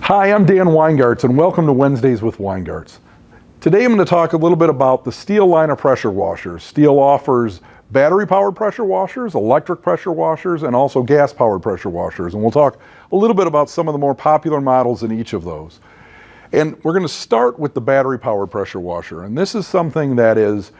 Hi, I'm Dan Weingartz, and welcome to Wednesdays with Weingartz. Today I'm going to talk a little bit about the Stihl line of pressure washers. Stihl offers battery-powered pressure washers, electric pressure washers, and also gas-powered pressure washers. And we'll talk a little bit about some of the more popular models in each of those. And we're going to start with the battery-powered pressure washer. And this is something that is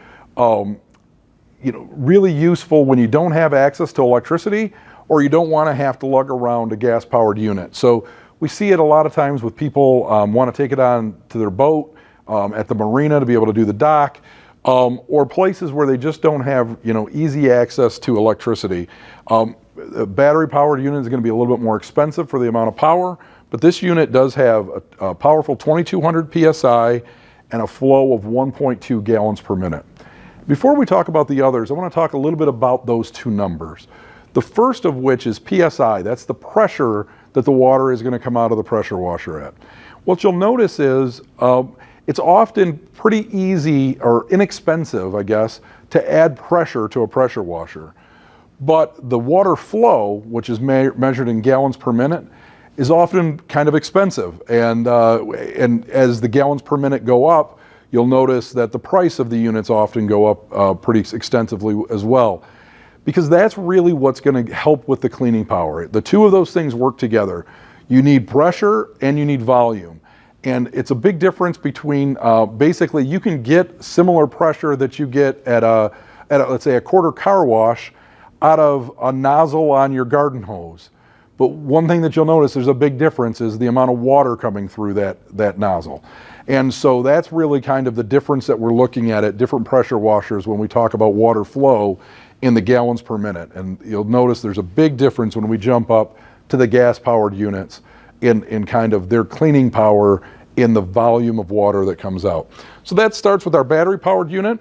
really useful when you don't have access to electricity or you don't want to have to lug around a gas-powered unit. So we see it a lot of times with people want to take it on to their boat, at the marina to be able to do the dock, or places where they just don't have easy access to electricity. A battery-powered unit is going to be a little bit more expensive for the amount of power, but this unit does have a powerful 2200 PSI and a flow of 1.2 gallons per minute. Before we talk about the others, I want to talk a little bit about those two numbers. The first of which is PSI. That's the pressure that the water is going to come out of the pressure washer at. What you'll notice is it's often pretty easy or inexpensive, I guess, to add pressure to a pressure washer. But the water flow, which is measured in gallons per minute, is often kind of expensive. And as the gallons per minute go up, you'll notice that the price of the units often go up pretty extensively as well. Because that's really what's going to help with the cleaning power. The two of those things work together. You need pressure and you need volume. And it's a big difference between, basically you can get similar pressure that you get at let's say a quarter car wash out of a nozzle on your garden hose. But one thing that you'll notice there's a big difference is the amount of water coming through that nozzle. And so that's really kind of the difference that we're looking at different pressure washers when we talk about water flow in the gallons per minute. And you'll notice there's a big difference when we jump up to the gas-powered units in kind of their cleaning power in the volume of water that comes out. So that starts with our battery-powered unit.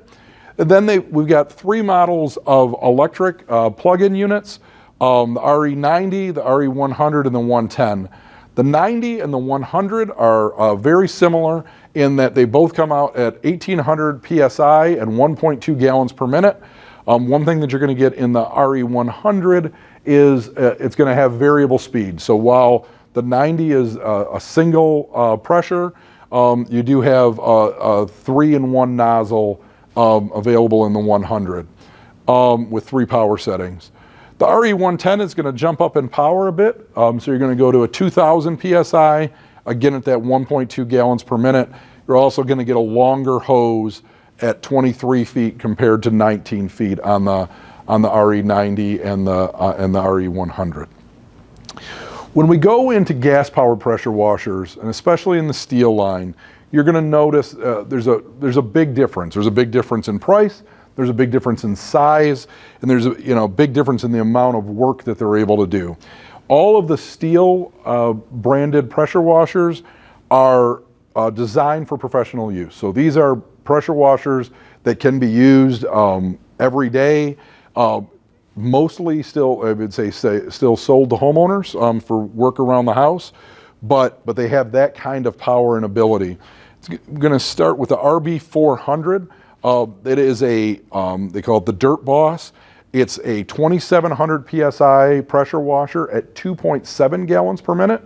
And then we've got three models of electric plug-in units, the RE90, the RE100, and the 110. The 90 and the 100 are very similar in that they both come out at 1800 PSI and 1.2 gallons per minute. One thing that you're going to get in the RE100 is it's going to have variable speed. So while the 90 is a single pressure, you do have a 3-in-1 nozzle available in the 100 with 3 power settings. The RE110 is going to jump up in power a bit, so you're going to go to a 2000 PSI, again at that 1.2 gallons per minute. You're also going to get a longer hose at 23 feet compared to 19 feet on the RE90 and the RE100. When we go into gas-powered pressure washers, and especially in the Stihl line, you're going to notice there's a big difference. There's a big difference in price. There's a big difference in size, and there's a big difference in the amount of work that they're able to do. All of the Stihl branded pressure washers are designed for professional use. So these are pressure washers that can be used every day. Mostly still, I would say still sold to homeowners for work around the house, but they have that kind of power and ability. I'm going to start with the RB400. It is they call it the Dirt Boss. It's a 2700 PSI pressure washer at 2.7 gallons per minute.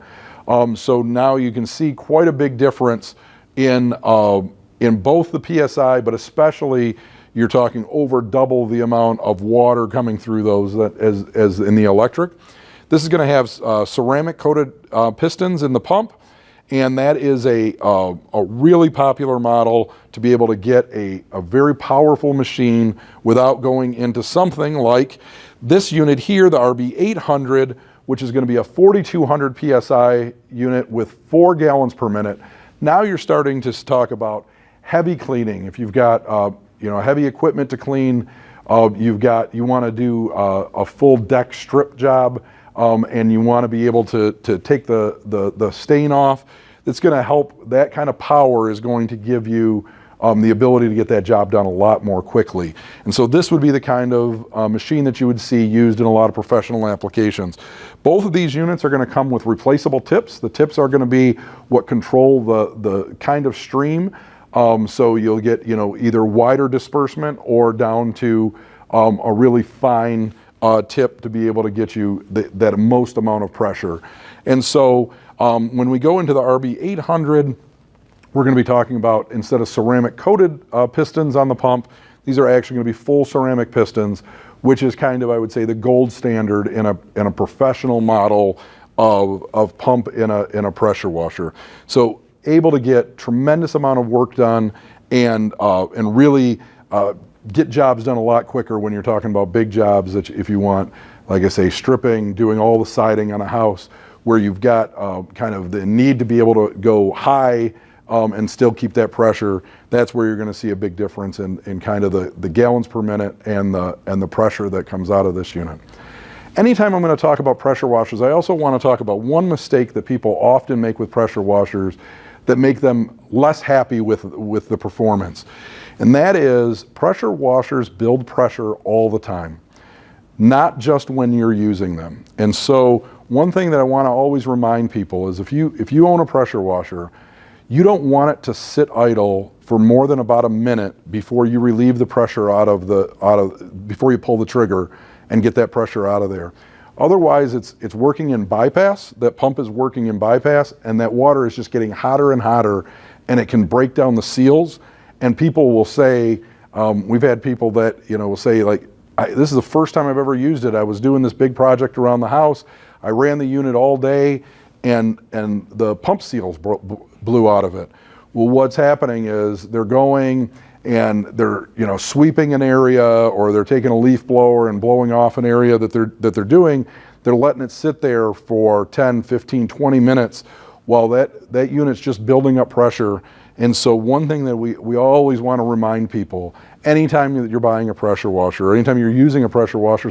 So now you can see quite a big difference in both the PSI, but especially you're talking over double the amount of water coming through those as in the electric. This is going to have ceramic coated pistons in the pump, and that is a really popular model to be able to get a very powerful machine without going into something like this unit here, the RB800, which is going to be a 4200 PSI unit with 4 gallons per minute. Now you're starting to talk about heavy cleaning. If you've got heavy equipment to clean, you want to do a full deck strip job, and you want to be able to take the stain off. It's going to help. That kind of power is going to give you the ability to get that job done a lot more quickly. And so this would be the kind of machine that you would see used in a lot of professional applications. Both of these units are going to come with replaceable tips. The tips are going to be what control the kind of stream. So you'll get either wider disbursement or down to a really fine tip to be able to get you that most amount of pressure. And so when we go into the RB 800, we're going to be talking about, instead of ceramic coated pistons on the pump, these are actually going to be full ceramic pistons, which is kind of, I would say, the gold standard in a professional model of pump in a pressure washer. So able to get tremendous amount of work done and really get jobs done a lot quicker when you're talking about big jobs that if you want, like I say, stripping, doing all the siding on a house where you've got kind of the need to be able to go high and still keep that pressure. That's where you're going to see a big difference in kind of the gallons per minute and the pressure that comes out of this unit. Anytime I'm going to talk about pressure washers, I also want to talk about one mistake that people often make with pressure washers that make them less happy with the performance. And that is, pressure washers build pressure all the time, not just when you're using them. And so one thing that I want to always remind people is if you own a pressure washer, you don't want it to sit idle for more than about a minute before you relieve the pressure before you pull the trigger and get that pressure out of there. Otherwise, it's working in bypass. That pump is working in bypass, and that water is just getting hotter and hotter, and it can break down the seals. And people will say, we've had people that will say, like, this is the first time I've ever used it. I was doing this big project around the house. I ran the unit all day, and the pump seals blew out of it. Well, what's happening is they're going and they're sweeping an area, or they're taking a leaf blower and blowing off an area that they're doing. They're letting it sit there for 10, 15, 20 minutes while that unit's just building up pressure. And so one thing that we always want to remind people, anytime that you're buying a pressure washer, or anytime you're using a pressure washer,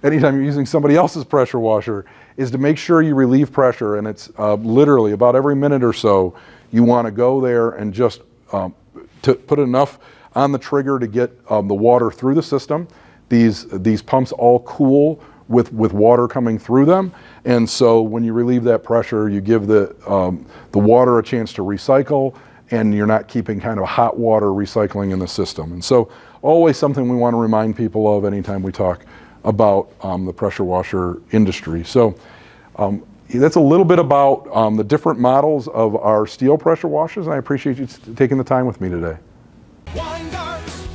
anytime you're using somebody else's pressure washer, is to make sure you relieve pressure. And it's literally about every minute or so, you want to go there and just to put enough on the trigger to get the water through the system. These pumps all cool with water coming through them, and so when you relieve that pressure, you give the water a chance to recycle, and you're not keeping kind of hot water recycling in the system. And so always something we want to remind people of anytime we talk about the pressure washer industry. So that's a little bit about the different models of our Stihl pressure washers, and I appreciate you taking the time with me today. Weingartz,